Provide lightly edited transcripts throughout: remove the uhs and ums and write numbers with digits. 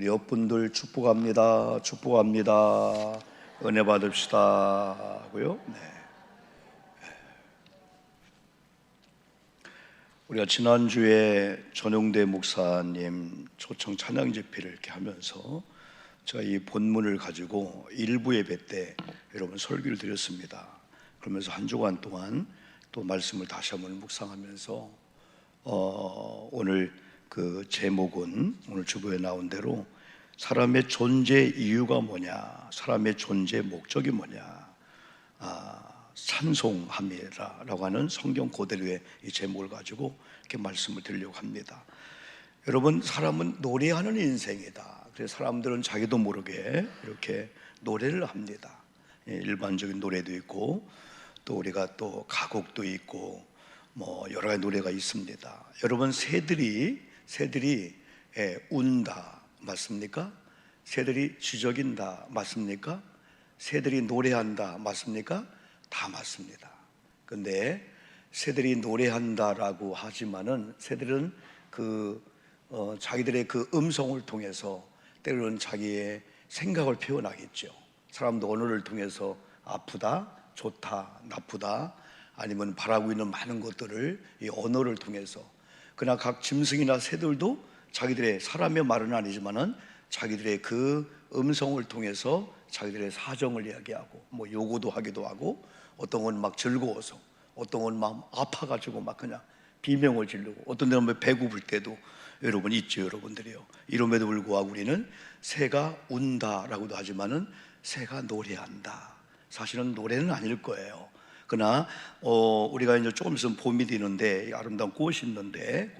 우리 옆분들 축복합니다. 축복합니다. 은혜 받읍시다 하고요. 네. 우리가 지난주에 전용대 목사님 초청 찬양 집회를 이렇게 하면서 제가 이 본문을 가지고 일부 예배 때 여러분 설교를 드렸습니다. 그러면서 한 주간 동안 또 말씀을 다시 한번 묵상하면서 오늘 그 제목은 오늘 주보에 나온 대로 사람의 존재 이유가 뭐냐, 사람의 존재 목적이 뭐냐, 찬송함이라고 하는 성경 그대로의 이 제목을 가지고 이렇게 말씀을 드리려고 합니다. 여러분, 사람은 노래하는 인생이다. 그래서 사람들은 자기도 모르게 이렇게 노래를 합니다. 일반적인 노래도 있고 또 우리가 또 가곡도 있고 뭐 여러 가지 노래가 있습니다. 여러분, 새들이 운다 맞습니까? 새들이 지저귀다 맞습니까? 새들이 노래한다 맞습니까? 다 맞습니다. 근데 새들이 노래한다라고 하지만은 새들은 자기들의 그 음성을 통해서 때로는 자기의 생각을 표현하겠죠. 사람도 언어를 통해서 아프다, 좋다, 나쁘다, 아니면 바라고 있는 많은 것들을 이 언어를 통해서, 그러나 각 짐승이나 새들도 자기들의, 사람의 말은 아니지만은 자기들의 그 음성을 통해서 자기들의 사정을 이야기하고 뭐 요구도 하기도 하고, 어떤 건 막 즐거워서, 어떤 건 막 아파가지고 막 그냥 비명을 지르고, 어떤 데는 배고플 때도 여러분 있죠, 여러분들이요. 이름에도 불구하고 우리는 새가 운다라고도 하지만은 새가 노래한다. 사실은 노래는 아닐 거예요. 그러나 우리가 이제 조금 있으면 봄이 되는데 아름다운 꽃이 있는데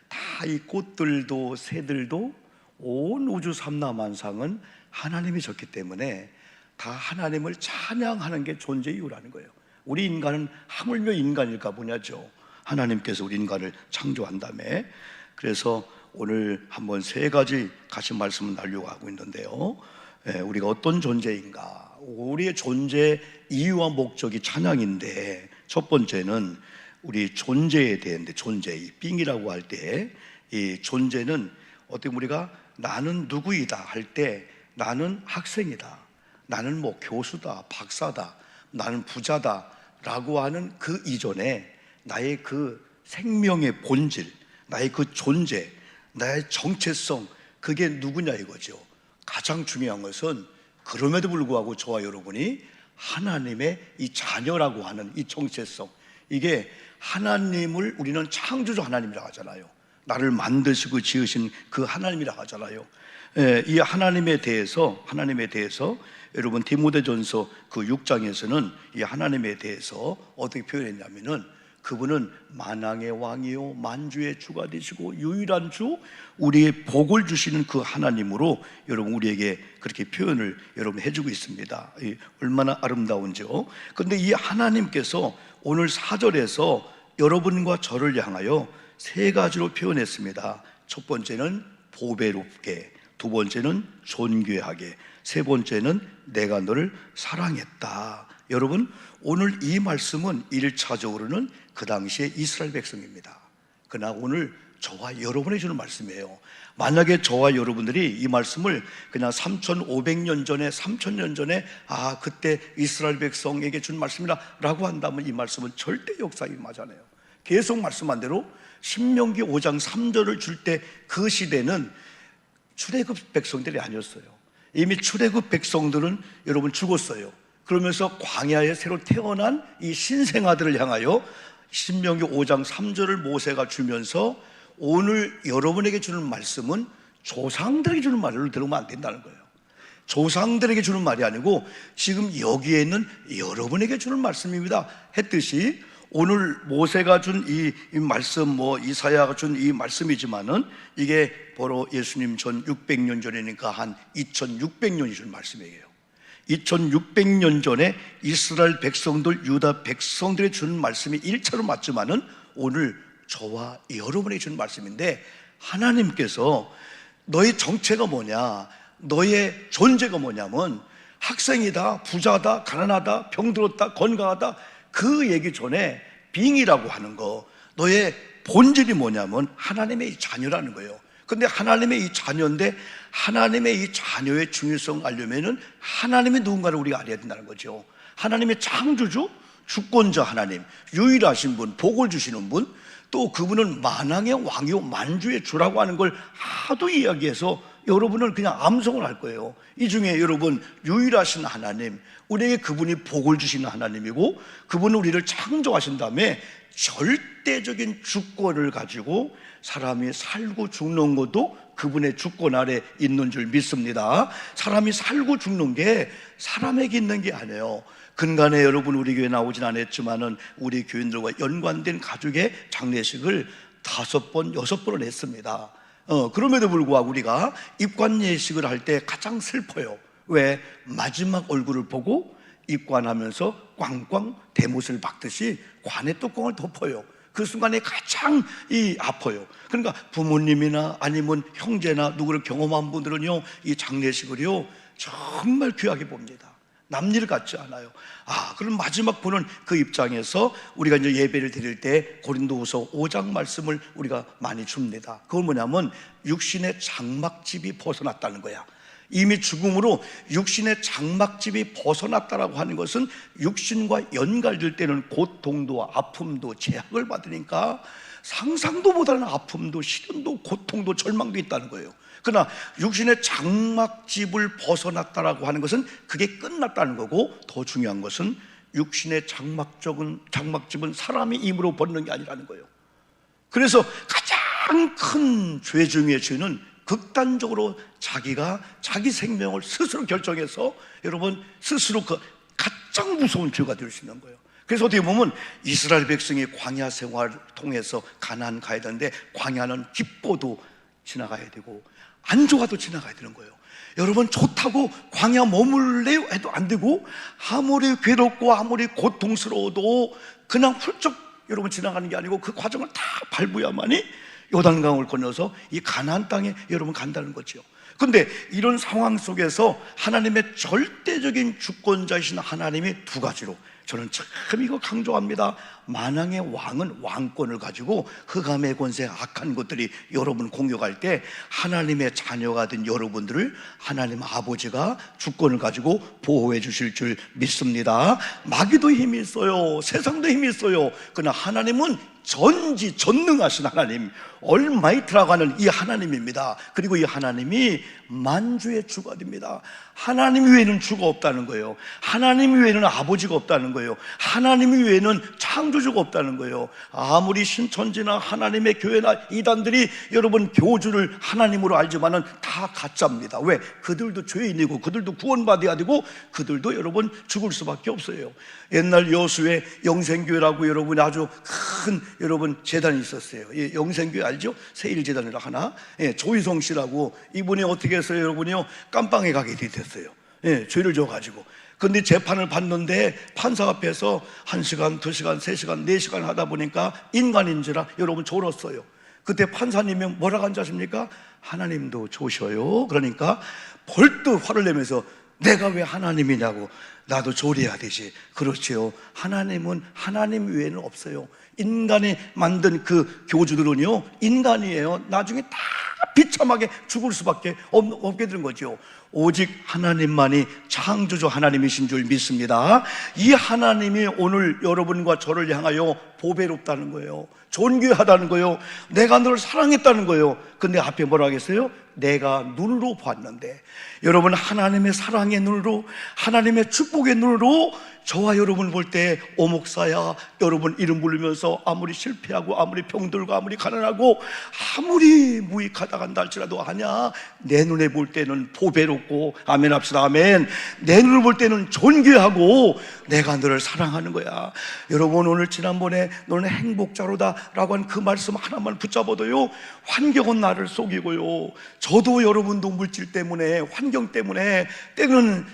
다 이 꽃들도 새들도 온 우주 삼라만상은 하나님이 졌기 때문에 다 하나님을 찬양하는 게 존재 이유라는 거예요. 우리 인간은 하물며 인간일까 보냐죠. 하나님께서 우리 인간을 창조한 다음에. 그래서 오늘 한번 세 가지 같이 말씀을 나누려고 하고 있는데요. 우리가 어떤 존재인가, 우리의 존재 이유와 목적이 찬양인데, 첫 번째는 우리 존재에 대한데, 존재, 이 삥이라고 할 때 이 존재는 어떻게 우리가 나는 누구이다 할 때 나는 학생이다, 나는 뭐 교수다, 박사다, 나는 부자다 라고 하는 그 이전에 나의 그 생명의 본질, 나의 그 존재, 나의 정체성, 그게 누구냐 이거죠. 가장 중요한 것은 그럼에도 불구하고 저와 여러분이 하나님의 이 자녀라고 하는 이 정체성, 이게 하나님을 우리는 창조주 하나님이라고 하잖아요. 나를 만드시고 지으신 그 하나님이라고 하잖아요. 이 하나님에 대해서 여러분 디모데전서 그 6장에서는 이 하나님에 대해서 어떻게 표현했냐면은, 그분은 만왕의 왕이요 만주의 주가 되시고 유일한 주, 우리의 복을 주시는 그 하나님으로 여러분 우리에게 그렇게 표현을 여러분 해주고 있습니다. 얼마나 아름다운지요. 그런데 이 하나님께서 오늘 4절에서 여러분과 저를 향하여 세 가지로 표현했습니다. 첫 번째는 보배롭게, 두 번째는 존귀하게, 세 번째는 내가 너를 사랑했다. 여러분, 오늘 이 말씀은 1차적으로는 그 당시에 이스라엘 백성입니다. 그러나 오늘 저와 여러분이 주는 말씀이에요. 만약에 저와 여러분들이 이 말씀을 그냥 3,500년 전에, 3,000년 전에 그때 이스라엘 백성에게 준 말씀이다 라고 한다면 이 말씀은 절대 역사에 맞아요. 계속 말씀한 대로 신명기 5장 3절을 줄 때 그 시대는 출애굽 백성들이 아니었어요. 이미 출애굽 백성들은 여러분 죽었어요. 그러면서 광야에 새로 태어난 이 신생아들을 향하여 신명기 5장 3절을 모세가 주면서 오늘 여러분에게 주는 말씀은 조상들에게 주는 말로 들으면 안 된다는 거예요. 조상들에게 주는 말이 아니고 지금 여기에 있는 여러분에게 주는 말씀입니다 했듯이, 오늘 모세가 준 이 말씀, 이사야가 준 이 말씀이지만은 이게 바로 예수님 전 600년 전이니까 한 2600년이 준 말씀이에요. 2600년 전에 이스라엘 백성들, 유다 백성들이 주는 말씀이 1차로 맞지만은 오늘 저와 여러분에게 주는 말씀인데, 하나님께서 너의 정체가 뭐냐, 너의 존재가 뭐냐면 학생이다, 부자다, 가난하다, 병들었다, 건강하다, 그 얘기 전에 빙이라고 하는 거, 너의 본질이 뭐냐면 하나님의 자녀라는 거예요. 근데 하나님의 이 자녀인데 하나님의 이 자녀의 중요성을 알려면은 하나님의 누군가를 우리가 알아야 된다는 거죠. 하나님의 창조주, 주권자 하나님, 유일하신 분, 복을 주시는 분, 또 그분은 만왕의 왕이요 만주의 주라고 하는 걸 하도 이야기해서 여러분은 그냥 암송을 할 거예요. 이 중에 여러분, 유일하신 하나님, 우리에게 그분이 복을 주시는 하나님이고, 그분은 우리를 창조하신 다음에 절대적인 주권을 가지고 사람이 살고 죽는 것도 그분의 주권 아래 있는 줄 믿습니다. 사람이 살고 죽는 게 사람에게 있는 게 아니에요. 근간에 여러분 우리 교회 나오진 않았지만은 우리 교인들과 연관된 가족의 장례식을 5번, 6번을 했습니다. 그럼에도 불구하고 우리가 입관 예식을 할 때 가장 슬퍼요. 왜? 마지막 얼굴을 보고 입관하면서 꽝꽝 대못을 박듯이 관의 뚜껑을 덮어요. 그 순간에 가장 아파요. 그러니까 부모님이나 아니면 형제나 누구를 경험한 분들은요, 이 장례식을요 정말 귀하게 봅니다. 남일 같지 않아요. 그럼 마지막 보는 그 입장에서 우리가 이제 예배를 드릴 때 고린도후서 5장 말씀을 우리가 많이 줍니다. 그건 뭐냐면 육신의 장막집이 벗어났다는 거야. 이미 죽음으로 육신의 장막집이 벗어났다라고 하는 것은 육신과 연관될 때는 고통도 아픔도 제약을 받으니까 상상도 못하는 아픔도 시련도 고통도 절망도 있다는 거예요. 그러나 육신의 장막집을 벗어났다라고 하는 것은 그게 끝났다는 거고, 더 중요한 것은 육신의 장막집은 사람이 힘으로 벗는 게 아니라는 거예요. 그래서 가장 큰 죄 중의 죄는 극단적으로 자기가 자기 생명을 스스로 결정해서 여러분 스스로 그 가장 무서운 죄가 될 수 있는 거예요. 그래서 어떻게 보면 이스라엘 백성이 광야 생활을 통해서 가나안 가야 되는데 광야는 기뻐도 지나가야 되고 안 좋아도 지나가야 되는 거예요. 여러분 좋다고 광야 머물래요 해도 안 되고, 아무리 괴롭고 아무리 고통스러워도 그냥 훌쩍 여러분 지나가는 게 아니고 그 과정을 다 밟아야만이 요단강을 건너서 이 가나안 땅에 여러분 간다는 거죠. 근데 이런 상황 속에서 하나님의 절대적인 주권자이신 하나님이 두 가지로, 저는 참 이거 강조합니다. 만왕의 왕은 왕권을 가지고 흑암의 권세 악한 것들이 여러분 공격할 때 하나님의 자녀가 된 여러분들을 하나님 아버지가 주권을 가지고 보호해 주실 줄 믿습니다. 마귀도 힘이 있어요. 세상도 힘이 있어요. 그러나 하나님은 전지전능하신 하나님, 얼마이트라고 하는 이 하나님입니다. 그리고 이 하나님이 만주의 주가 됩니다. 하나님 외에는 주가 없다는 거예요. 하나님 외에는 아버지가 없다는 거예요. 하나님 외에는 창조주가 없다는 거예요. 아무리 신천지나 하나님의 교회나 이단들이 여러분 교주를 하나님으로 알지만은 다 가짜입니다. 왜? 그들도 죄인이고 그들도 구원받아야 되고 그들도 여러분 죽을 수밖에 없어요. 옛날 여수에 영생교회라고 여러분 아주 큰 여러분 재단이 있었어요. 영생교회 알죠? 세일재단이라 하나. 조희성 씨라고, 이분이 어떻게 해서 여러분이요 깜빵에 가게 됐어요. 죄를 져가지고. 근데 재판을 받는데 판사 앞에서 1시간, 2시간, 3시간, 4시간 하다 보니까 인간인지라 여러분 졸었어요. 그때 판사님이 뭐라고 한지 아십니까? 하나님도 조셔요. 그러니까 벌떡 화를 내면서 내가 왜 하나님이냐고, 나도 조리해야 되지. 그렇지요. 하나님은 하나님 외에는 없어요. 인간이 만든 그 교주들은요 인간이에요. 나중에 다 비참하게 죽을 수밖에 없게 되는 거죠. 오직 하나님만이 창조주 하나님이신 줄 믿습니다. 이 하나님이 오늘 여러분과 저를 향하여 보배롭다는 거예요. 존귀하다는 거예요. 내가 너를 사랑했다는 거예요. 근데 앞에 뭐라 하겠어요? 내가 눈으로 봤는데. 여러분 하나님의 사랑의 눈으로, 하나님의 축복의 눈으로 저와 여러분 볼 때 오목사야 여러분 이름 부르면서 아무리 실패하고 아무리 병들고 아무리 가난하고 아무리 무익하다 간다 할지라도 아냐, 내 눈에 볼 때는 보배롭고, 아멘 합시다. 아멘. 내 눈을 볼 때는 존귀하고 내가 너를 사랑하는 거야. 여러분 오늘 지난번에 너는 행복자로다 라고 한 그 말씀 하나만 붙잡아도요 환경은 나를 속이고요, 저도 여러분도 물질 때문에 환경 때문에 때로는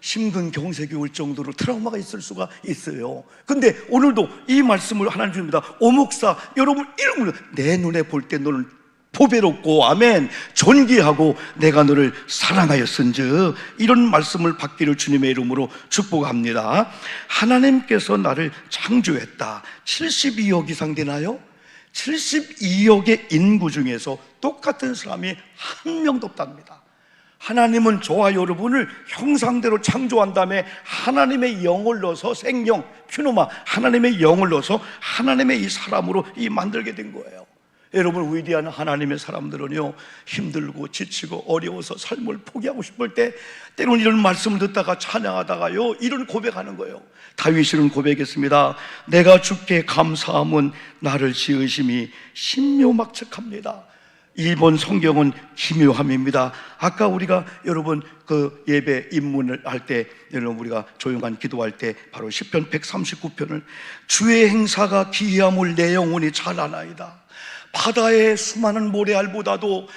심근경색이 올 정도로 트라우마가 있을 수가 있어요. 근데 오늘도 이 말씀을 하나님 줍니다. 오목사 여러분 이름으로 내 눈에 볼 때 너는 보배롭고 아멘 존귀하고 내가 너를 사랑하였은즉, 이런 말씀을 받기를 주님의 이름으로 축복합니다. 하나님께서 나를 창조했다. 72억 이상 되나요? 72억의 인구 중에서 똑같은 사람이 한 명도 없답니다. 하나님은 저와 여러분을 형상대로 창조한 다음에 하나님의 영을 넣어서 생명, 퓨노마, 하나님의 영을 넣어서 하나님의 이 사람으로 만들게 된 거예요. 여러분, 위대한 하나님의 사람들은요, 힘들고 지치고 어려워서 삶을 포기하고 싶을 때 때로는 이런 말씀을 듣다가 찬양하다가요, 이런 고백하는 거예요. 다윗은 고백했습니다. 내가 주께 감사함은 나를 지으심이 신묘막측합니다. 일본 성경은 기묘함입니다. 아까 우리가 여러분 그 예배 입문을 할 때, 여러분 우리가 조용한 기도할 때 바로 시편 139편을 주의 행사가 기이함을 내 영혼이 잘 아나이다. 바다의 수많은 모래알보다도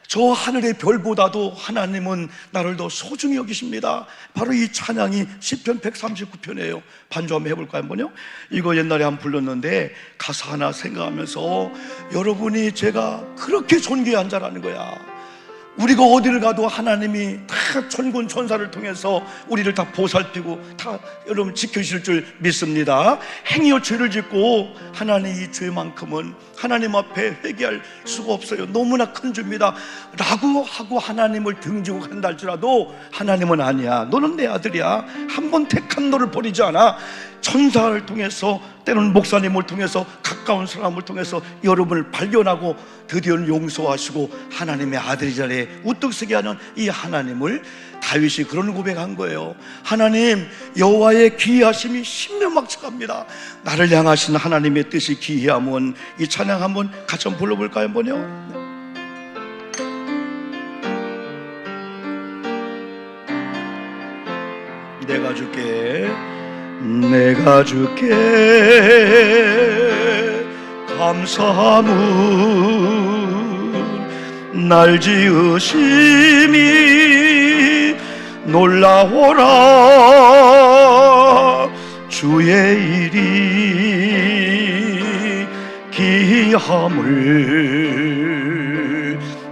저 하늘의 별보다도 하나님은 나를 더 소중히 여기십니다. 바로 이 찬양이 시편 139편이에요. 반주 한번 해볼까요? 한번요? 이거 옛날에 한번 불렀는데 가사 하나 생각하면서 여러분이 제가 그렇게 존귀한 자라는 거야. 우리가 어디를 가도 하나님이 다 천군 천사를 통해서 우리를 다 보살피고 다 여러분 지켜주실 줄 믿습니다. 행여 죄를 짓고 하나님 이 죄만큼은 하나님 앞에 회개할 수가 없어요. 너무나 큰 죄입니다 라고 하고 하나님을 등지고 간다 할지라도 하나님은 아니야. 너는 내 아들이야. 한 번 택한 너를 버리지 않아. 천사를 통해서, 때로는 목사님을 통해서, 가까운 사람을 통해서 여러분을 발견하고 드디어 용서하시고 하나님의 아들이자리에 우뚝 서게 하는 이 하나님을 다윗이 그런 고백한 거예요. 하나님, 여호와의 기이하심이 신묘막측합니다. 나를 향하신 하나님의 뜻이 기이함은, 이 찬양 한번 같이 한번 불러볼까요? 한번요. 내가 주께 감사함은 날 지으심이 놀라워라. 주의 일이 기이함을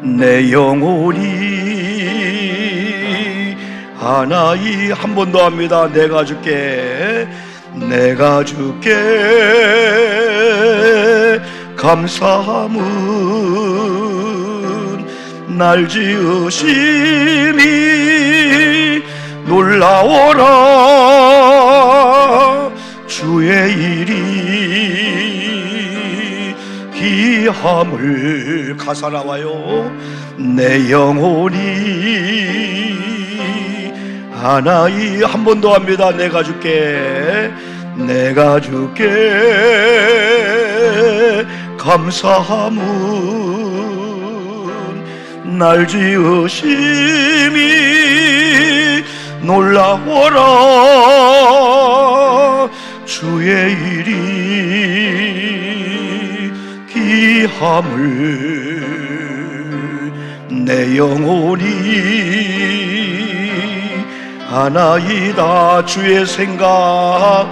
내 영혼이 하나이. 한 번 더 합니다. 내가 주께 감사함은 날 지으심이 놀라워라. 주의 일이 기이함을. 가사 나와요. 내 영혼이 하나이. 한 번 더 합니다. 내가 주께 감사함은 날 지으심이 놀라워라. 주의 일이 기이함을 내 영혼이 하나이다. 주의 생각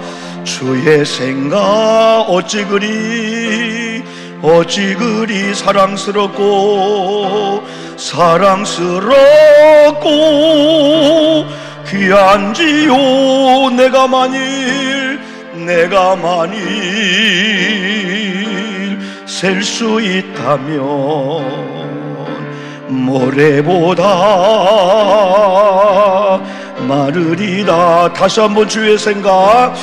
어찌 그리 사랑스럽고 귀한지요. 내가 만일 셀 수 있다면 모래보다 마르리다. 다시 한번 주의 생각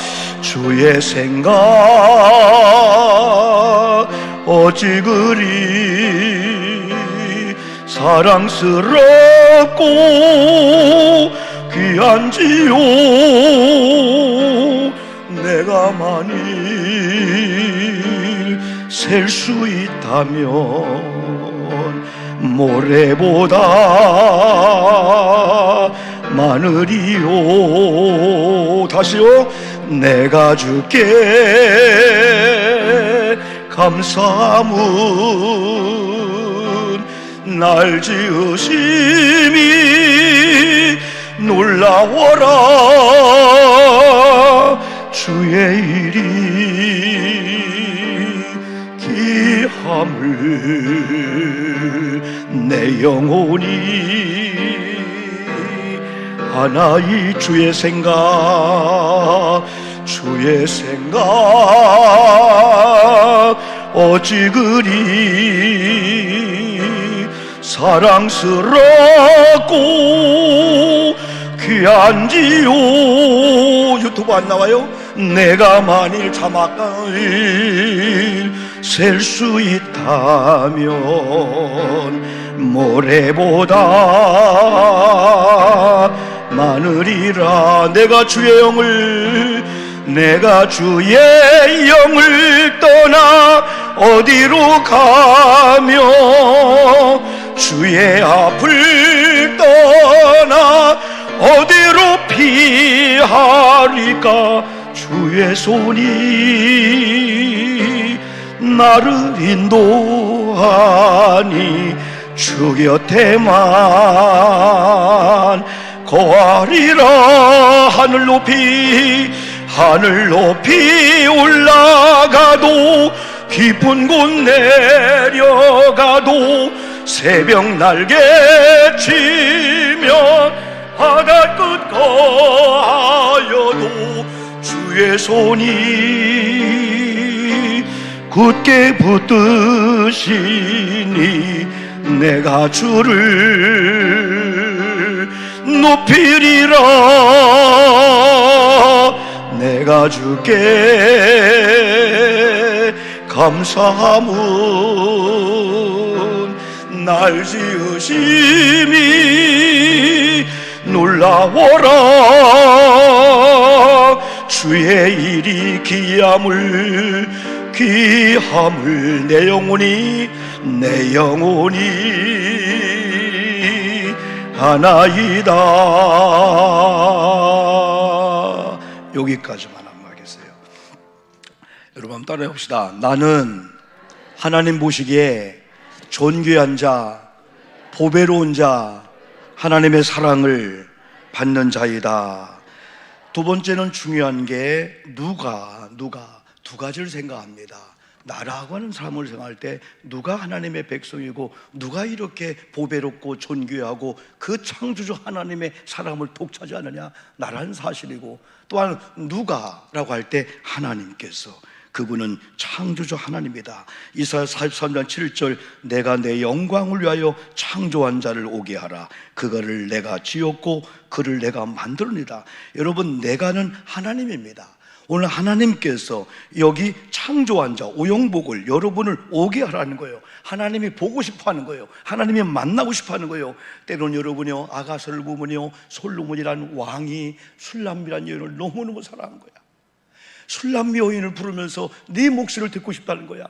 어찌 그리 사랑스럽고 귀한지요. 내가 만일 셀 수 있다면 모래보다 마늘이요. 다시요. 내가 주께 감사함은 날 지으심이 놀라워라. 주의 일이 기이함을 내 영혼이 하나이. 주의 생각 어찌 그리 사랑스럽고 귀한지요. 유튜브 안 나와요? 내가 만일 자막을 셀 수 있다면 모래보다 많으리라. 내가 주의 영을 떠나 어디로 가며 주의 앞을 떠나 어디로 피하리까. 주의 손이 나를 인도하니 주 곁에만 거하리라. 하늘 높이 올라가도 깊은 곳 내려가도 새벽 날개 치면 바다끝 거하여도 주의 손이 굳게 붙드시니 내가 주를 높이리라. 내가 주께 감사함은 날 지으심이 놀라워라. 주의 일이 귀함을 내 영혼이 하나이다. 여기까지만 한번 하겠어요. 여러분 한번 따라해 봅시다. 나는 하나님 보시기에 존귀한 자, 보배로운 자, 하나님의 사랑을 받는 자이다. 두 번째는 중요한 게 누가 두 가지를 생각합니다. 나라고 하는 사람을 생각할 때 누가 하나님의 백성이고 누가 이렇게 보배롭고 존귀하고 그 창조주 하나님의 사랑을 독차지하느냐, 나라는 사실이고, 또한 누가라고 할 때 하나님께서, 그분은 창조주 하나님이다. 이사야 43장 7절 내가 내 영광을 위하여 창조한 자를 오게 하라. 그거를 내가 지었고 그를 내가 만들었니다. 여러분, 내가는 하나님입니다. 오늘 하나님께서 여기 창조한 자 오영복을 여러분을 오게 하라는 거예요. 하나님이 보고 싶어 하는 거예요. 하나님이 만나고 싶어 하는 거예요. 때로는 여러분이요, 아가서를 보면요, 솔로몬이라는 왕이 술람미라는 여인을 너무너무 사랑한 거야. 술람미 여인을 부르면서 네 목소리를 듣고 싶다는 거야.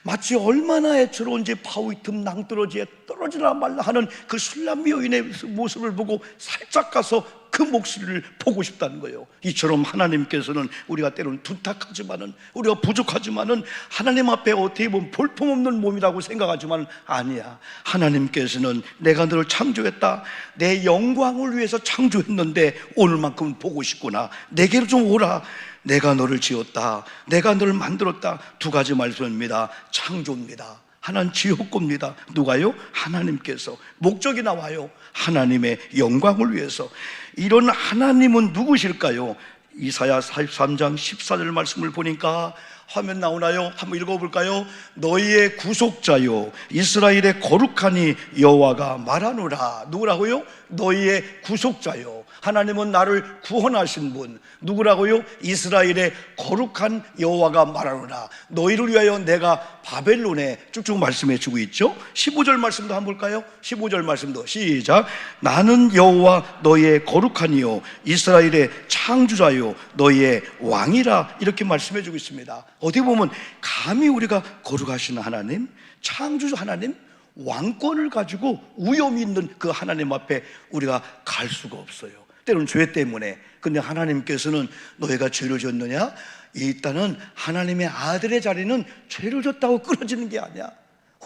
마치 얼마나 애처로운지 바위 틈 낭떠러지에 떨어지나 말라 하는 그 술람미 여인의 모습을 보고 살짝 가서 그 목소리를 보고 싶다는 거예요. 이처럼 하나님께서는 우리가 때로는 둔탁하지만은, 우리가 부족하지만은, 하나님 앞에 어떻게 보면 볼품없는 몸이라고 생각하지만 아니야. 하나님께서는 내가 너를 창조했다, 내 영광을 위해서 창조했는데 오늘만큼은 보고 싶구나, 내게로 좀 오라, 내가 너를 지었다, 내가 너를 만들었다. 두 가지 말씀입니다. 창조입니다. 하나는 지었고입니다. 누가요? 하나님께서. 목적이 나와요. 하나님의 영광을 위해서. 이런 하나님은 누구실까요? 이사야 43장 14절 말씀을 보니까 화면 나오나요? 한번 읽어볼까요? 너희의 구속자요 이스라엘의 거룩하니 여호와가 말하노라. 누구라고요? 너희의 구속자요. 하나님은 나를 구원하신 분. 누구라고요? 이스라엘의 거룩한 여호와가 말하노라. 너희를 위하여 내가 바벨론에, 쭉쭉 말씀해 주고 있죠. 15절 말씀도 한번 볼까요? 15절 말씀도 시작. 나는 여호와 너희의 거룩하니요 이스라엘의 창조자요 너희의 왕이라. 이렇게 말씀해 주고 있습니다. 어떻게 보면 감히 우리가 거룩하신 하나님, 창조주 하나님, 왕권을 가지고 위엄이 있는 그 하나님 앞에 우리가 갈 수가 없어요. 때로는 죄 때문에. 근데 하나님께서는 너희가 죄를 졌느냐? 일단은 하나님의 아들의 자리는 죄를 졌다고 끊어지는 게 아니야.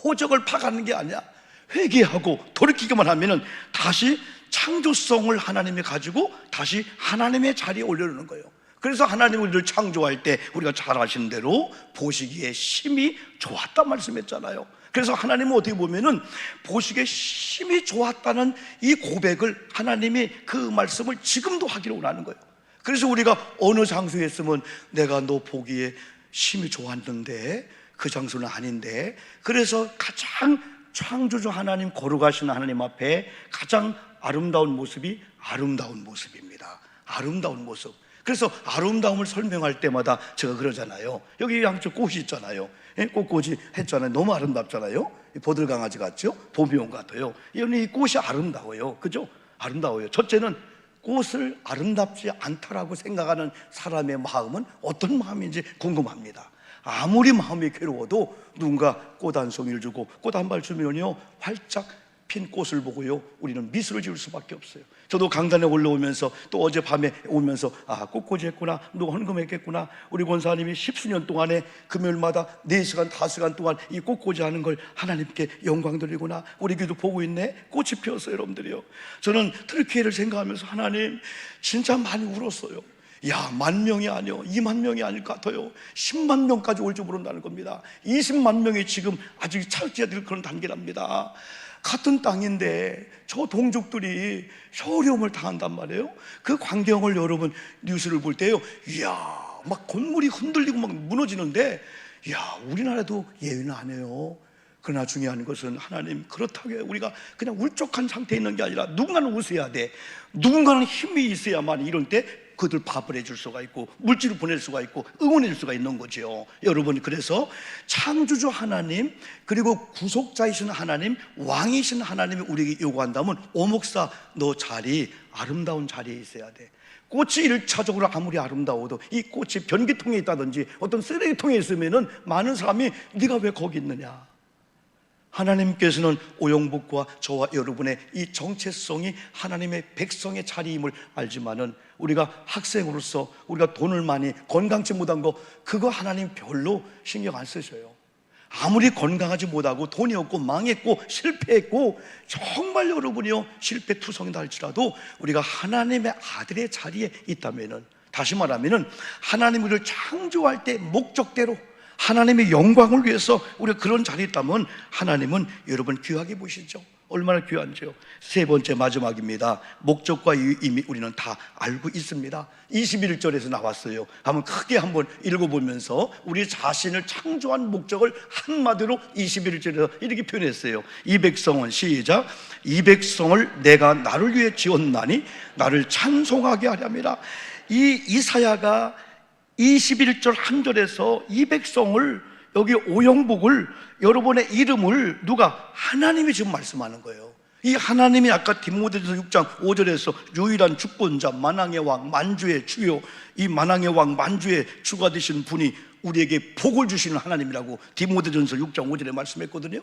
호적을 파가는 게 아니야. 회개하고 돌이키기만 하면은 다시 창조성을 하나님이 가지고 다시 하나님의 자리에 올려놓는 거예요. 그래서 하나님은 우리를 창조할 때 우리가 잘 아시는 대로 보시기에 심히 좋았다 말씀했잖아요. 그래서 하나님은 어떻게 보면은 보시기에 심히 좋았다는 이 고백을, 하나님이 그 말씀을 지금도 하기를 원하는 거예요. 그래서 우리가 어느 장소에 있으면 내가 너 보기에 심히 좋았는데 그 장소는 아닌데, 그래서 가장 창조주 하나님, 거룩하신 하나님 앞에 가장 아름다운 모습이 아름다운 모습입니다. 아름다운 모습. 그래서 아름다움을 설명할 때마다 제가 그러잖아요. 여기 양쪽 꽃이 있잖아요. 꽃꽂이 했잖아요. 너무 아름답잖아요. 보들강아지 같죠? 도미온 같아요. 이 꽃이 아름다워요. 그죠? 아름다워요. 첫째는 꽃을 아름답지 않다라고 생각하는 사람의 마음은 어떤 마음인지 궁금합니다. 아무리 마음이 괴로워도 누군가 꽃 한 송이를 주고 꽃 한 발 주면요, 활짝 핀 꽃을 보고요, 우리는 미소를 지을 수밖에 없어요. 저도 강단에 올라오면서 또 어젯밤에 오면서 꽃꽂이 했구나, 누가 헌금했겠구나. 우리 권사님이 10수년 동안에 금요일마다 4시간 5시간 동안 이 꽃꽂이 하는 걸 하나님께 영광 돌리구나, 우리 교도 보고 있네. 꽃이 피었어요. 여러분들이요, 저는 트리키예를 생각하면서 하나님 진짜 많이 울었어요. 야, 10,000명이 아니요, 20,000명이 아닐 것 같아요. 10만 명까지 올 줄 모른다는 겁니다. 20만 명이 지금 아직 찾아야 될 그런 단계랍니다. 같은 땅인데 저 동족들이 쇼리움을 당한단 말이에요. 그 광경을 여러분 뉴스를 볼 때요, 이야, 막 건물이 흔들리고 막 무너지는데, 이야, 우리나라도 예외는 안 해요. 그러나 중요한 것은 하나님, 그렇다고 해요. 우리가 그냥 울적한 상태에 있는 게 아니라 누군가는 웃어야 돼. 누군가는 힘이 있어야만 이럴 때 그들 밥을 해줄 수가 있고 물질을 보낼 수가 있고 응원해 줄 수가 있는 거죠. 여러분, 그래서 창조주 하나님, 그리고 구속자이신 하나님, 왕이신 하나님이 우리에게 요구한다면, 오목사 너 자리, 아름다운 자리에 있어야 돼. 꽃이 1차적으로 아무리 아름다워도 이 꽃이 변기통에 있다든지 어떤 쓰레기통에 있으면은 많은 사람이 네가 왜 거기 있느냐. 하나님께서는 오영복과 저와 여러분의 이 정체성이 하나님의 백성의 자리임을 알지만은, 우리가 학생으로서 우리가 돈을 많이, 건강치 못한 거, 그거 하나님 별로 신경 안 쓰셔요. 아무리 건강하지 못하고 돈이 없고 망했고 실패했고 정말 여러분이요 실패투성이다 할지라도 우리가 하나님의 아들의 자리에 있다면은, 다시 말하면은 하나님 우리를 창조할 때 목적대로 하나님의 영광을 위해서 우리가 그런 자리에 있다면, 하나님은 여러분 귀하게 보시죠. 얼마나 귀한지요. 세 번째, 마지막입니다. 목적과 이미 우리는 다 알고 있습니다. 21절에서 나왔어요. 한번 크게 한번 읽어보면서 우리 자신을 창조한 목적을 한마디로 21절에서 이렇게 표현했어요. 이 백성은, 시작, 이 백성을 내가 나를 위해 지었나니 나를 찬송하게 하렵니다. 이 이사야가 21절 한 절에서 이 백성을, 여기 오영복을, 여러분의 이름을 누가? 하나님이 지금 말씀하는 거예요. 이 하나님이 아까 디모데전서 6장 5절에서 유일한 주권자, 만왕의 왕, 만주의 주요, 이 만왕의 왕, 만주의 주가 되신 분이 우리에게 복을 주시는 하나님이라고 디모데전서 6장 5절에 말씀했거든요.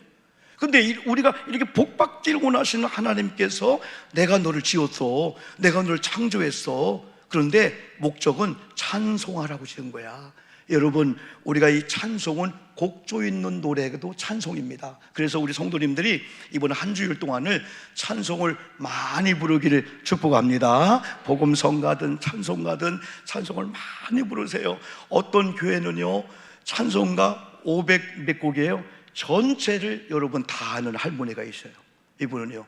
근데 우리가 이렇게 복받기를 원하시는 하나님께서 내가 너를 지었어, 내가 너를 창조했어, 그런데 목적은 찬송하라고 지은 거야. 여러분, 우리가 이 찬송은 곡조 있는 노래도 찬송입니다. 그래서 우리 성도님들이 이번 한 주일 동안을 찬송을 많이 부르기를 축복합니다. 복음성 가든 찬송 가든 찬송을 많이 부르세요. 어떤 교회는요 찬송가 500 몇 곡이에요. 전체를 여러분 다 아는 할머니가 있어요. 이분은요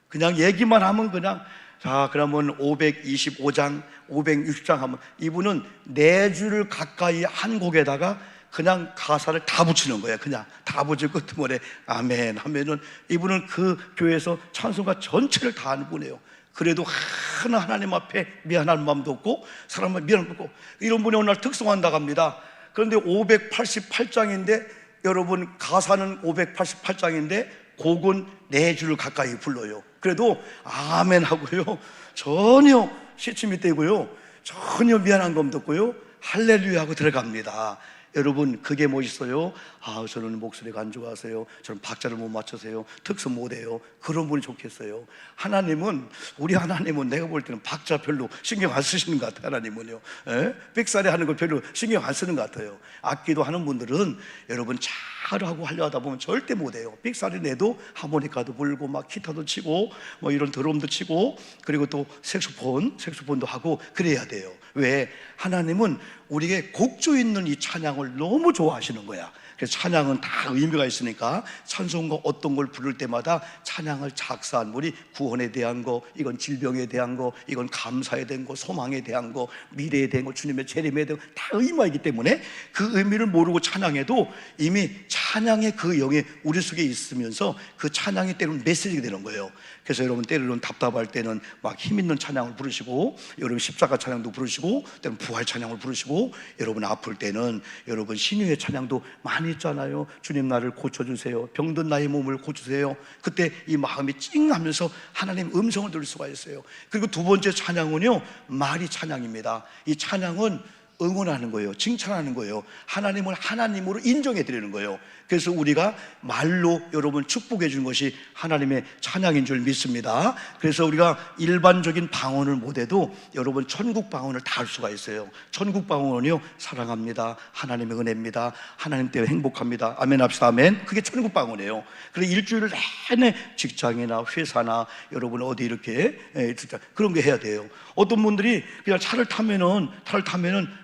그냥 얘기만 하면 그냥, 자 그러면 525장 560장 하면, 이분은 4주를 가까이 한 곡에다가 그냥 가사를 다 붙이는 거예요. 그냥 다 붙이고 끝머리에 아멘 하면은, 이분은 그 교회에서 찬송가 전체를 다 하는 분이에요. 그래도 하나님 앞에 미안한 마음도 없고 사람은 미안함도 없고, 이런 분이 오늘 특성한다고 합니다. 그런데 588장인데 여러분, 가사는 588장인데 곡은 4주를 가까이 불러요. 그래도 아멘 하고요 전혀 시침이 떼고요 전혀 미안한 감도 없고요 할렐루야 하고 들어갑니다. 여러분, 그게 멋있어요. 저는 목소리가 안 좋아서요, 저는 박자를 못 맞춰서요, 특수 못해요, 그런 분이 좋겠어요. 하나님은, 우리 하나님은 내가 볼 때는 박자 별로 신경 안 쓰시는 것 같아요. 하나님은요 삑사리 하는 걸 별로 신경 안 쓰는 것 같아요. 악기도 하는 분들은 여러분 잘하고 하려다 보면 절대 못해요. 삑사리 내도 하모니카도 불고 막 기타도 치고 뭐 이런 드럼도 치고, 그리고 또 색소폰도 하고 그래야 돼요. 왜? 하나님은 우리에게 곡조 있는 이 찬양을 너무 좋아하시는 거야. 그래서 찬양은 다 의미가 있으니까 찬송가 어떤 걸 부를 때마다 찬양을 작사한 분이 구원에 대한 거, 이건 질병에 대한 거, 이건 감사에 대한 거, 소망에 대한 거, 미래에 대한 거, 주님의 재림에 대한 거 다 의미가 있기 때문에 그 의미를 모르고 찬양해도 이미 찬양의 그 영이 우리 속에 있으면서 그 찬양이 때로는 메시지가 되는 거예요. 그래서 여러분 때로는 답답할 때는 막 힘 있는 찬양을 부르시고, 여러분 십자가 찬양도 부르시고, 때로는 부활 찬양을 부르시고, 여러분 아플 때는 여러분 신유의 찬양도 많이 있잖아요. 주님 나를 고쳐주세요, 병든 나의 몸을 고쳐주세요. 그때 이 마음이 찡하면서 하나님 음성을 들을 수가 있어요. 그리고 두 번째 찬양은요, 말이 찬양입니다. 이 찬양은 응원하는 거예요. 칭찬하는 거예요. 하나님을 하나님으로 인정해 드리는 거예요. 그래서 우리가 말로 여러분 축복해 주는 것이 하나님의 찬양인 줄 믿습니다. 그래서 우리가 일반적인 방언을 못해도 여러분 천국 방언을 다 할 수가 있어요. 천국 방언은요, 사랑합니다, 하나님의 은혜입니다, 하나님 때문에 행복합니다, 아멘 합시다, 아멘. 그게 천국 방언이에요. 그래서 일주일을 내내 직장이나 회사나 여러분 어디 이렇게 그런 게 해야 돼요. 어떤 분들이 그냥 차를 타면은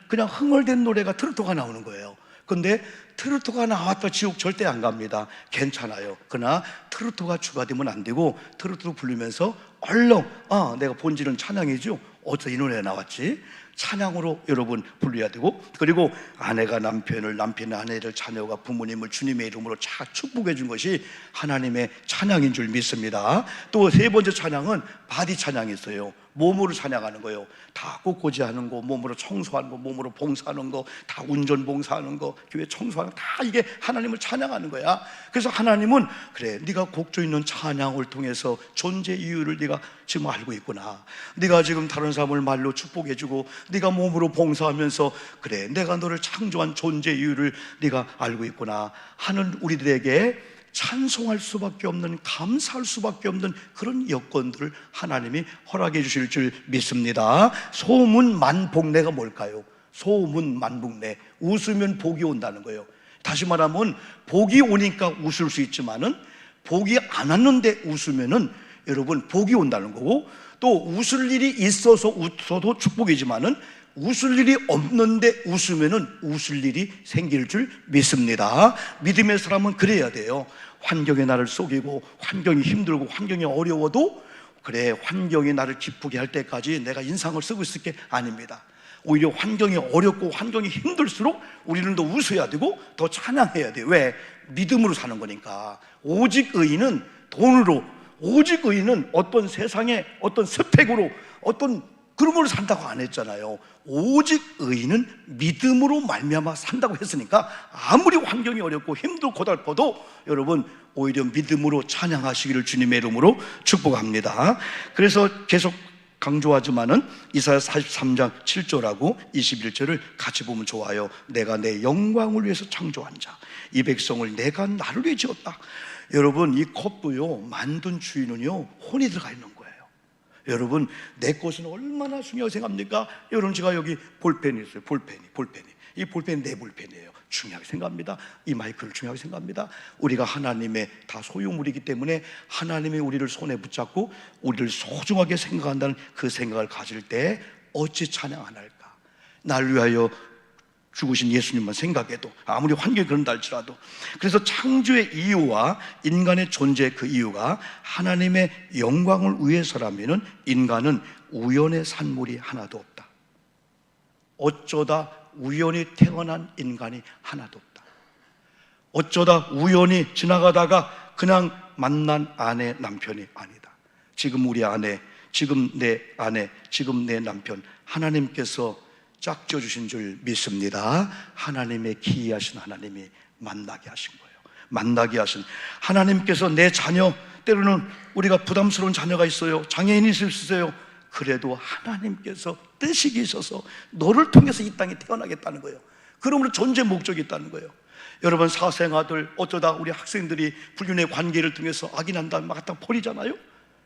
그냥 흥얼댄 노래가 트로트가 나오는 거예요. 근데 트로트가 나왔다 지옥 절대 안 갑니다. 괜찮아요. 그러나 트로트가 추가되면 안 되고, 트로트로 부르면서 얼렁 내가 본질은 찬양이죠, 어디서 이 노래가 나왔지? 찬양으로 여러분 불러야 되고, 그리고 아내가 남편을, 남편이 아내를, 자녀가 부모님을 주님의 이름으로 축복해 준 것이 하나님의 찬양인 줄 믿습니다. 또 세 번째 찬양은 바디 찬양이 있어요. 몸으로 찬양하는 거예요. 다 꽃꽂이 하는 거, 몸으로 청소하는 거, 몸으로 봉사하는 거, 다 운전 봉사하는 거, 교회 청소하는 거, 다 이게 하나님을 찬양하는 거야. 그래서 하나님은 그래, 네가 곡조 있는 찬양을 통해서 존재 이유를 네가 지금 알고 있구나. 네가 지금 다른 사람을 말로 축복해주고, 네가 몸으로 봉사하면서 그래, 내가 너를 창조한 존재 이유를 네가 알고 있구나 하는 우리들에게 찬송할 수밖에 없는, 감사할 수밖에 없는 그런 여건들을 하나님이 허락해 주실 줄 믿습니다. 소문만복내가 뭘까요? 소문만복내, 웃으면 복이 온다는 거예요. 다시 말하면 복이 오니까 웃을 수 있지만은 복이 안 왔는데 웃으면은 여러분 복이 온다는 거고, 또 웃을 일이 있어서 웃어도 축복이지만은 웃을 일이 없는데 웃으면은 웃을 일이 생길 줄 믿습니다. 믿음의 사람은 그래야 돼요. 환경이 나를 속이고, 환경이 힘들고, 환경이 어려워도 그래, 환경이 나를 기쁘게 할 때까지 내가 인상을 쓰고 있을 게 아닙니다. 오히려 환경이 어렵고 환경이 힘들수록 우리는 더 웃어야 되고 더 찬양해야 돼요. 왜? 믿음으로 사는 거니까. 오직 의인은 돈으로, 오직 의인은 어떤 세상의 어떤 스펙으로, 어떤 그런 걸로 산다고 안 했잖아요. 오직 의인은 믿음으로 말미암아 산다고 했으니까 아무리 환경이 어렵고 힘들고 고달퍼도 여러분 오히려 믿음으로 찬양하시기를 주님의 이름으로 축복합니다. 그래서 계속 강조하지만은 이사야 43장 7절하고 21절을 같이 보면 좋아요. 내가 내 영광을 위해서 창조한 자, 이 백성을 내가 나를 위해 지었다. 여러분 이 컵도요, 만든 주인은요 혼이 들어가 있는 거예요. 여러분 내 것은 얼마나 중요하게 생각합니까? 여러분 제가 여기 볼펜이 있어요. 볼펜이 이 볼펜이 내 볼펜이에요. 중요하게 생각합니다. 이 마이크를 중요하게 생각합니다. 우리가 하나님의 다 소유물이기 때문에 하나님이 우리를 손에 붙잡고 우리를 소중하게 생각한다는 그 생각을 가질 때 어찌 찬양 안 할까? 날 위하여 죽으신 예수님만 생각해도, 아무리 환경이 그런다 할지라도. 그래서 창조의 이유와 인간의 존재의 그 이유가 하나님의 영광을 위해서라면 인간은 우연의 산물이 하나도 없다. 어쩌다 우연히 태어난 인간이 하나도 없다. 어쩌다 우연히 지나가다가 그냥 만난 아내, 남편이 아니다. 지금 우리 아내, 지금 내 아내, 지금 내 남편, 하나님께서 짝져 주신 줄 믿습니다. 하나님의 기이하신 하나님이 만나게 하신 거예요. 만나게 하신 하나님께서 내 자녀, 때로는 우리가 부담스러운 자녀가 있어요. 장애인이 있을 수 있어요. 그래도 하나님께서 뜻이 계셔서 너를 통해서 이 땅에 태어나겠다는 거예요. 그러므로 존재 목적이 있다는 거예요. 여러분 사생아들, 어쩌다 우리 학생들이 불륜의 관계를 통해서 악이 난다면 막 갖다 버리잖아요.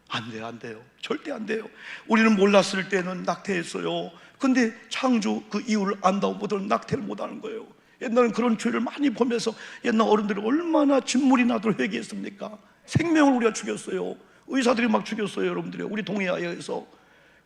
안 돼요, 안 돼요. 절대 안 돼요. 우리는 몰랐을 때는 낙태했어요. 근데 창조 그 이유를 안다고 보더라도 낙태를 못하는 거예요. 옛날엔 그런 죄를 많이 보면서 옛날 어른들이 얼마나 진물이 나도록 회개했습니까? 생명을 우리가 죽였어요. 의사들이 막 죽였어요, 여러분들이. 우리 동해아에서.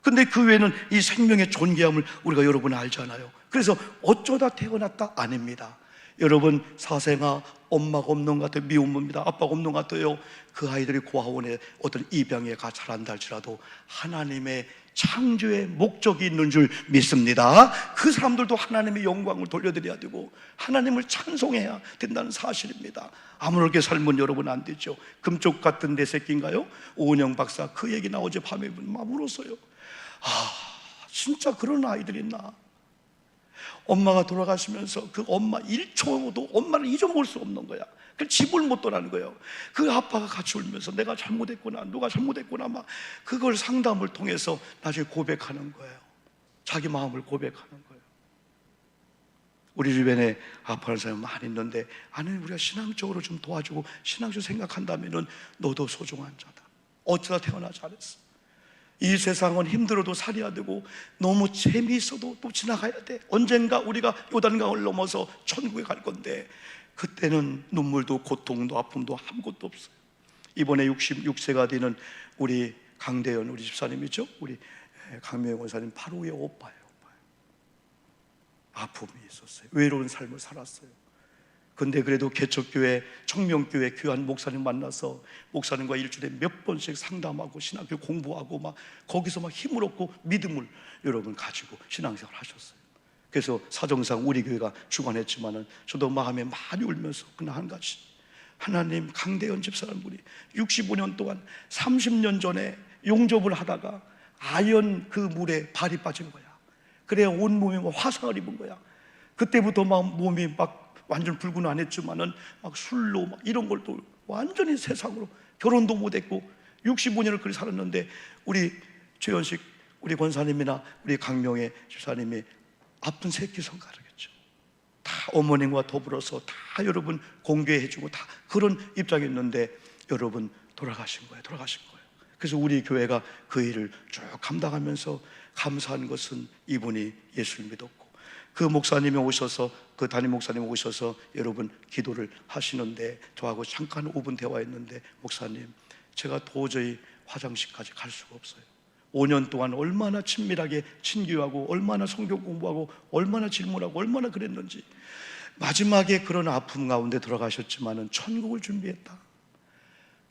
근데 그 외에는 이 생명의 존귀함을 우리가 여러분 알잖아요. 그래서 어쩌다 태어났다 아닙니다. 여러분, 사생아, 엄마가 없는 것 같아요. 미혼모입니다. 아빠가 없는 것 같아요. 그 아이들이 고아원에 어떤 입양에 가 자란다 할지라도 하나님의 창조의 목적이 있는 줄 믿습니다. 그 사람들도 하나님의 영광을 돌려드려야 되고 하나님을 찬송해야 된다는 사실입니다. 아무렇게 살면 여러분 안 되죠. 금쪽 같은 내 새끼인가요? 오은영 박사, 그 얘기 나 어제 밤에 막 울었어요. 진짜 그런 아이들이 있나? 엄마가 돌아가시면서 그 엄마 1초도 엄마를 잊어먹을 수 없는 거야. 그 집을 못 떠나는 거예요. 그 아빠가 같이 울면서 내가 잘못했구나, 누가 잘못했구나, 막 그걸 상담을 통해서 나중에 고백하는 거예요. 자기 마음을 고백하는 거예요. 우리 주변에 아파하는 사람이 많이 있는데, 아니, 우리가 신앙적으로 좀 도와주고 신앙적으로 생각한다면은 너도 소중한 자다. 어쩌다 태어나 잘했어. 이 세상은 힘들어도 살아야 되고 너무 재미있어도 또 지나가야 돼. 언젠가 우리가 요단강을 넘어서 천국에 갈 건데 그때는 눈물도 고통도 아픔도 아무것도 없어요. 이번에 66세가 되는 우리 강대현 우리 집사님이죠. 우리 강명희 원사님 8호의 오빠예요. 아픔이 있었어요. 외로운 삶을 살았어요. 근데 그래도 개척교회, 청명교회 귀한 목사님 만나서 목사님과 일주일에 몇 번씩 상담하고 신학교 공부하고 막 거기서 막 힘을 얻고 믿음을 여러분 가지고 신앙생활 하셨어요. 그래서 사정상 우리 교회가 주관했지만은 저도 마음에 많이 울면서 그냥 한 가지, 하나님, 강대현 집사람 분이 65년 동안 30년 전에 용접을 하다가 아연 그 물에 발이 빠진 거야. 그래야 온몸이 화상을 입은 거야. 그때부터 막 몸이 막 완전 불구는 안 했지만은 막 술로 막 이런 걸 또 완전히 세상으로, 결혼도 못했고 65년을 그렇게 살았는데 우리 최현식 우리 권사님이나 우리 강명의 집사님이 아픈 새끼 손가락이었죠. 다 어머님과 더불어서 다 여러분 공개해주고 다 그런 입장이었는데 여러분 돌아가신 거예요. 그래서 우리 교회가 그 일을 쭉 감당하면서 감사한 것은 이분이 예수를 믿었고 그 목사님이 오셔서, 그 담임 목사님이 오셔서 여러분 기도를 하시는데 저하고 잠깐 5분 대화했는데, 목사님, 제가 도저히 화장실까지 갈 수가 없어요. 5년 동안 얼마나 친밀하게 친교하고 얼마나 성경 공부하고 얼마나 질문하고 얼마나 그랬는지, 마지막에 그런 아픔 가운데 들어가셨지만은 천국을 준비했다.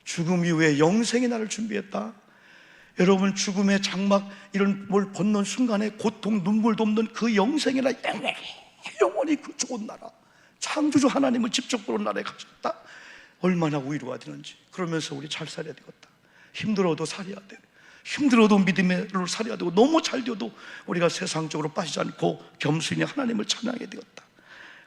죽음 이후에 영생의 날을 준비했다. 여러분, 죽음의 장막 이런 뭘 벗는 순간에 고통, 눈물도 없는 그 영생의 날, 영원히 그 좋은 나라, 창조주 하나님을 직접 보는 나라에 가셨다. 얼마나 위로가 되는지. 그러면서 우리 잘 살아야 되겠다. 힘들어도 살아야 돼. 힘들어도 믿음으로 살아야 되고, 너무 잘 되어도 우리가 세상적으로 빠지지 않고 겸손히 하나님을 찬양해야 되겠다.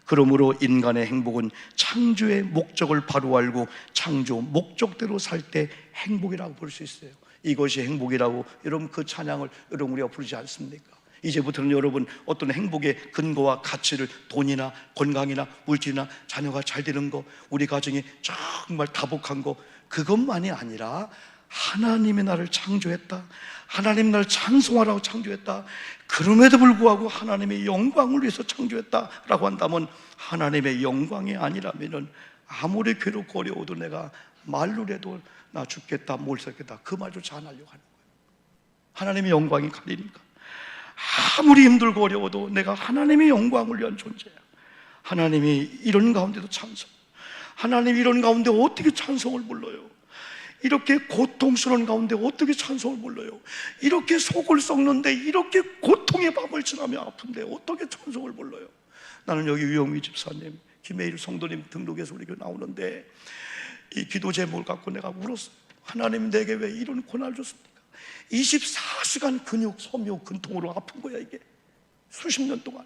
그러므로 인간의 행복은 창조의 목적을 바로 알고 창조 목적대로 살 때 행복이라고 볼 수 있어요. 이것이 행복이라고 여러분 그 찬양을 여러분 우리가 부르지 않습니까? 이제부터는 여러분 어떤 행복의 근거와 가치를 돈이나 건강이나 물질이나 자녀가 잘 되는 거, 우리 가정이 정말 다복한 거, 그것만이 아니라 하나님이 나를 창조했다, 하나님 나를 찬송하라고 창조했다, 그럼에도 불구하고 하나님의 영광을 위해서 창조했다라고 한다면, 하나님의 영광이 아니라면은 아무리 괴롭고 어려워도 내가 말로 해도 나 죽겠다, 못 살겠다, 그 말조차 안 하려고 하는 거예요. 하나님의 영광이 가리니까. 아무리 힘들고 어려워도 내가 하나님의 영광을 위한 존재야. 하나님이 이런 가운데도 찬송, 하나님이 이런 가운데 어떻게 찬송을 불러요? 이렇게 고통스러운 가운데 어떻게 찬송을 불러요? 이렇게 속을 썩는데, 이렇게 고통의 밤을 지나며 아픈데 어떻게 찬송을 불러요? 나는 여기 유영미 집사님, 김혜일 성도님 등록해서 우리 교회 나오는데 이 기도 제목을 갖고 내가 울었어요. 하나님, 내게 왜 이런 고난을 줬습니까? 24시간 근육, 섬유, 근통으로 아픈 거야 이게, 수십 년 동안.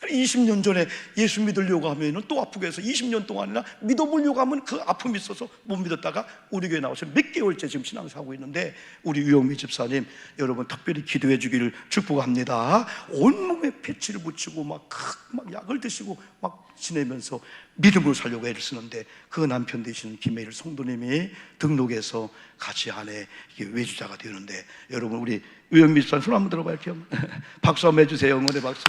20년 전에 예수 믿으려고 하면 또 아프게 해서 20년 동안이나 믿어보려고 하면 그 아픔이 있어서 못 믿었다가 우리 교회 나와서 몇 개월째 지금 신앙생활하고 있는데, 우리 유영미 집사님 여러분 특별히 기도해 주기를 축복합니다. 온몸에 패치를 붙이고 막 약을 드시고 막 지내면서 믿음으로 살려고 애를 쓰는데, 그 남편 되시는 김혜일 성도님이 등록해서 같이 안에 외주자가 되는데, 여러분 우리 유영미 집사님 손 한번 들어볼게요. 박수 한번 해주세요. 응원의 박수.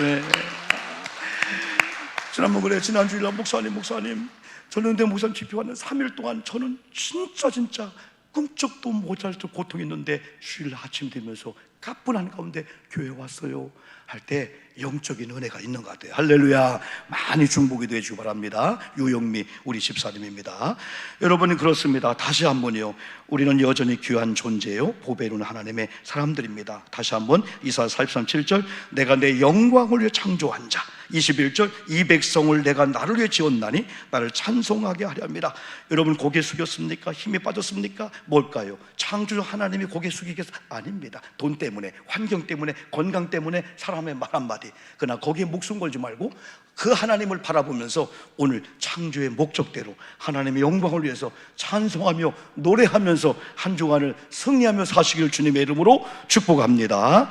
지난번 그래, 지난주일날 목사님 저는 근데 목사님 집회 왔는데 3일 동안 저는 진짜 꿈쩍도 못할 고통이 있는데 주일 아침 되면서 가뿐한 가운데 교회 왔어요 할 때 영적인 은혜가 있는 것 같아요. 할렐루야. 많이 중보기도 해주기 바랍니다. 유영미 우리 집사님입니다. 여러분이 그렇습니다. 다시 한번요, 우리는 여전히 귀한 존재예요. 보배 이루는 하나님의 사람들입니다. 다시 한번 이사야 43, 7절, 내가 내 영광을 위해 창조한 자. 21절, 이 백성을 내가 나를 위해 지었나니 나를 찬송하게 하려 합니다. 여러분 고개 숙였습니까? 힘이 빠졌습니까? 뭘까요? 창조 하나님이 고개 숙이겠어? 아닙니다. 돈 때문에, 환경 때문에, 건강 때문에, 사람의 말 한마디. 그러나 거기에 목숨 걸지 말고 그 하나님을 바라보면서 오늘 창조의 목적대로 하나님의 영광을 위해서 찬송하며 노래하면서 한 주간을 승리하며 사시기를 주님의 이름으로 축복합니다.